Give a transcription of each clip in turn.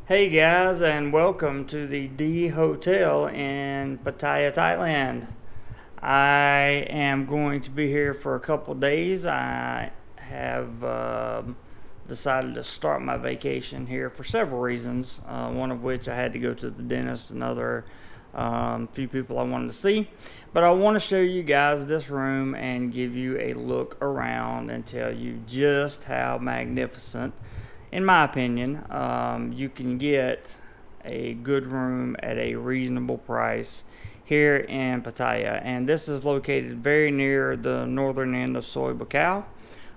Hey guys, and welcome to the D Hotel in Pattaya, Thailand. I am going to be here for a couple days. I have decided to start my vacation here for several reasons. One of which I had to go to the dentist, another few people I wanted to see. But I want to show you guys this room and give you a look around and tell you just how magnificent, in my opinion, you can get a good room at a reasonable price here in Pattaya. And this is located very near the northern end of Soy Buakhao.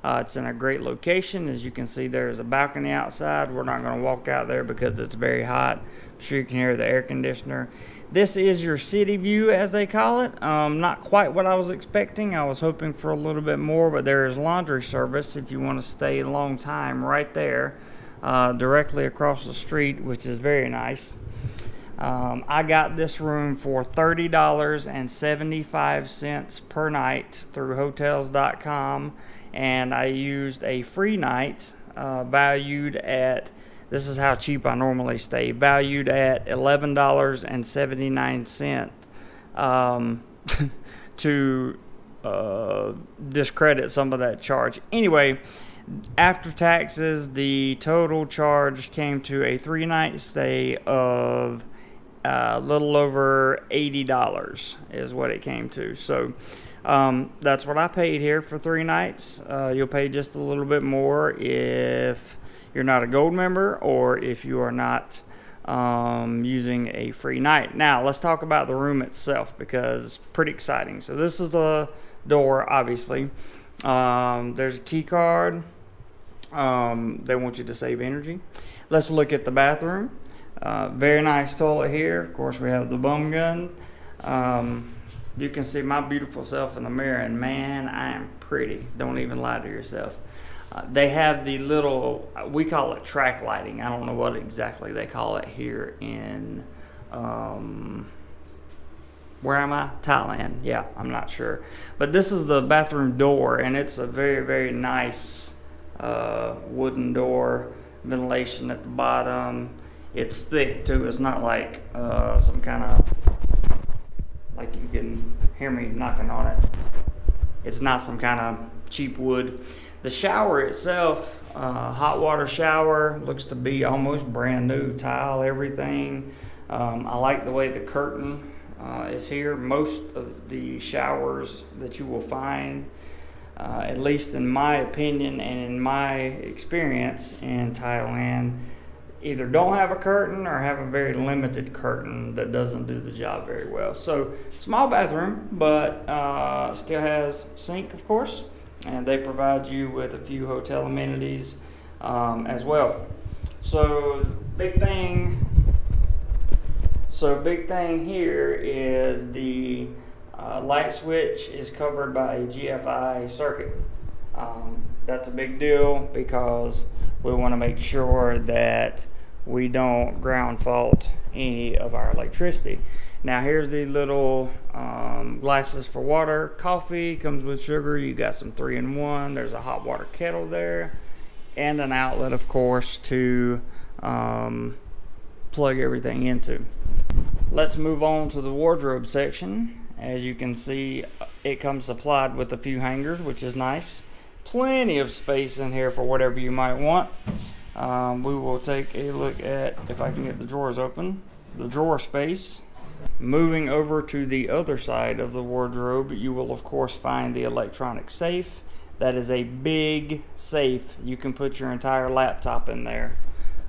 It's in a great location. As you can see, there's a balcony outside. We're not going to walk out there because it's very hot. I'm sure you can hear the air conditioner. This is your city view, as they call it. Not quite what I was expecting. I was hoping for a little bit more, but there is laundry service if you want to stay a long time right there, directly across the street, which is very nice. I got this room for $30.75 per night through Hotels.com, and I used a free night valued at, this is how cheap I normally stay, valued at $11.79 to discredit some of that charge. Anyway, after taxes, the total charge came to a 3-night stay of a little over $80 is what it came to. So that's what I paid here for 3 nights. You'll pay just a little bit more if you're not a gold member or if you are not using a free night. Now let's talk about the room itself, because it's pretty exciting. So this is the door, obviously. There's a key card. They want you to save energy. Let's look at the bathroom. Very nice toilet here. Of course, we have the bum gun. You can see my beautiful self in the mirror, and man, I am pretty. Don't even lie to yourself. They have the little, we call it track lighting. I don't know what exactly they call it here in, where am I? Thailand. Yeah, I'm not sure. But this is the bathroom door, and it's a very, very nice wooden door. Ventilation at the bottom. It's thick too. It's not like some kind of, like you can hear me knocking on it. It's not some kind of cheap wood. The shower itself, hot water shower, looks to be almost brand new. Tile, everything. I like the way the curtain is here. Most of the showers that you will find, at least in my opinion and in my experience in Thailand, either don't have a curtain or have a very limited curtain that doesn't do the job very well. So small bathroom, but still has sink, of course, and they provide you with a few hotel amenities as well. So big thing here is the light switch is covered by a GFI circuit. That's a big deal because we want to make sure that we don't ground fault any of our electricity. Now here's the little glasses for water. Coffee comes with sugar. You got some 3-in-1. There's a hot water kettle there, and an outlet, of course, to plug everything into. Let's move on to the wardrobe section. As you can see, it comes supplied with a few hangers, which is nice. Plenty of space in here for whatever you might want. We will take a look at, if I can get the drawers open, the drawer space. Moving over to the other side of the wardrobe, you will of course find the electronic safe. That is a big safe. You can put your entire laptop in there.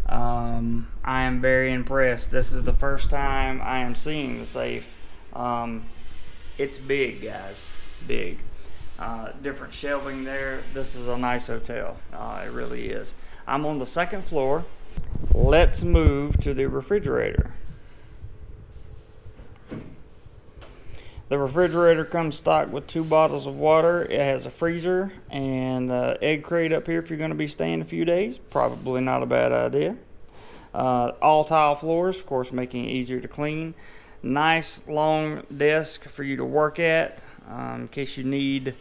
I am very impressed. This is the first time I am seeing the safe. It's big, guys, big. Different shelving there. This is a nice hotel. It really is. I'm on the 2nd floor. Let's move to the refrigerator. The refrigerator comes stocked with 2 bottles of water. It has a freezer and egg crate up here if you're going to be staying a few days. Probably not a bad idea. All tile floors, of course, making it easier to clean. Nice long desk for you to work at in case you need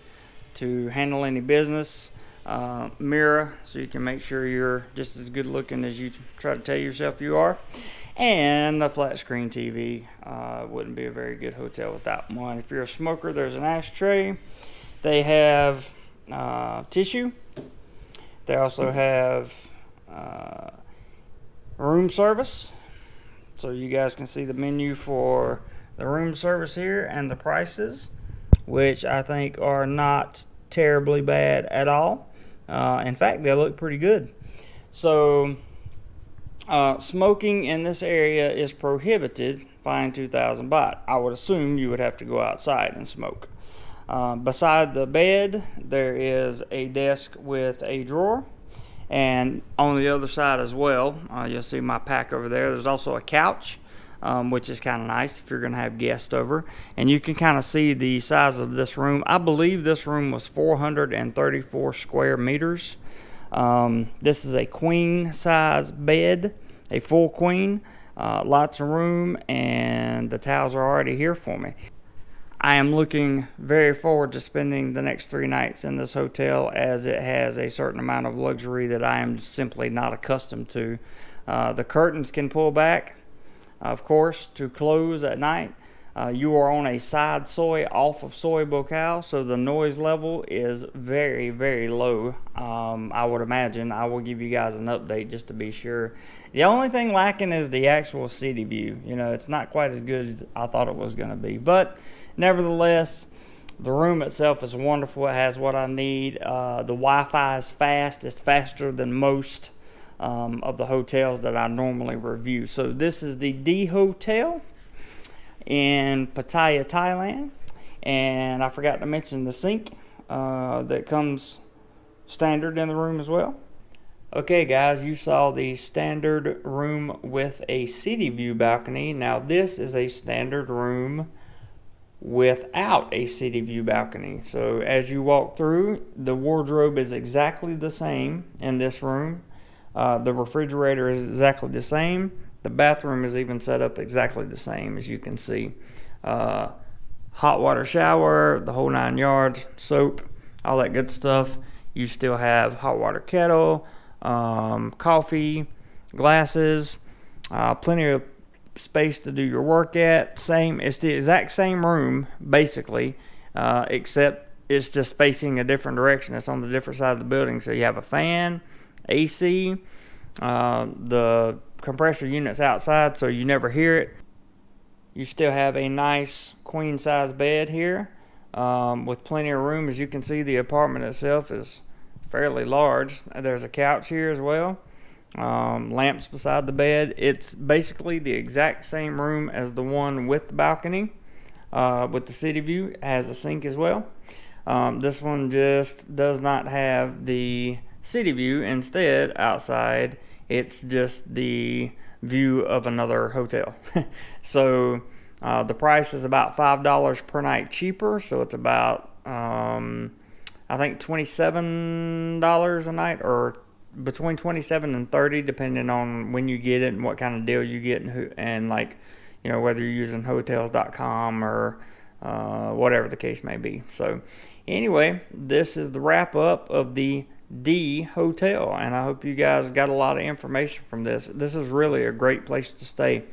to handle any business. mirror so you can make sure you're just as good looking as you try to tell yourself you are, and a flat screen TV. Wouldn't be a very good hotel without one. If you're a smoker, there's an ashtray. They have tissue. They also have room service, so you guys can see the menu for the room service here and the prices, which I think are not terribly bad at all. In fact, they look pretty good. So smoking in this area is prohibited, fine 2,000 baht. I would assume you would have to go outside and smoke. Beside the bed there is a desk with a drawer, and on the other side as well, you'll see my pack over there. There's also a couch, which is kind of nice if you're going to have guests over. And you can kind of see the size of this room. I believe this room was 434 square meters. This is a queen size bed, a full queen, lots of room, and the towels are already here for me. I am looking very forward to spending the next 3 nights in this hotel, as it has a certain amount of luxury that I am simply not accustomed to. The curtains can pull back, of course, to close at night. You are on a side soy off of soy bocal, so the noise level is very, very low. I would imagine. I will give you guys an update just to be sure. The only thing lacking is the actual city view. You know, it's not quite as good as I thought it was going to be, but nevertheless, the room itself is wonderful. It has what I need. The Wi-Fi is fast. It's faster than most of the hotels that I normally review. So this is the D Hotel in Pattaya, Thailand. And I forgot to mention the sink that comes standard in the room as well. Okay guys, you saw the standard room with a city view balcony. Now this is a standard room without a city view balcony. So as you walk through, the wardrobe is exactly the same in this room. The refrigerator is exactly the same. The bathroom is even set up exactly the same, as you can see. Hot water shower, the whole 9 yards, soap, all that good stuff. You still have hot water kettle, coffee, glasses, plenty of space to do your work at. It's the exact same room basically, except it's just facing a different direction. It's on the different side of the building. So you have a fan, AC, the compressor unit's outside, so you never hear it. You still have a nice queen size bed here, with plenty of room. As you can see, the apartment itself is fairly large. There's a couch here as well. Lamps beside the bed. It's basically the exact same room as the one with the balcony, with the city view. It has a sink as well. This one just does not have the city view. Instead, outside, it's just the view of another hotel. So the price is about $5 per night cheaper. So it's about I think $27 a night, or between 27 and 30, depending on when you get it and what kind of deal you get, and like, you know, whether you're using hotels.com or whatever the case may be. So anyway, this is the wrap up of the D Hotel, and I hope you guys got a lot of information from this. This is really a great place to stay.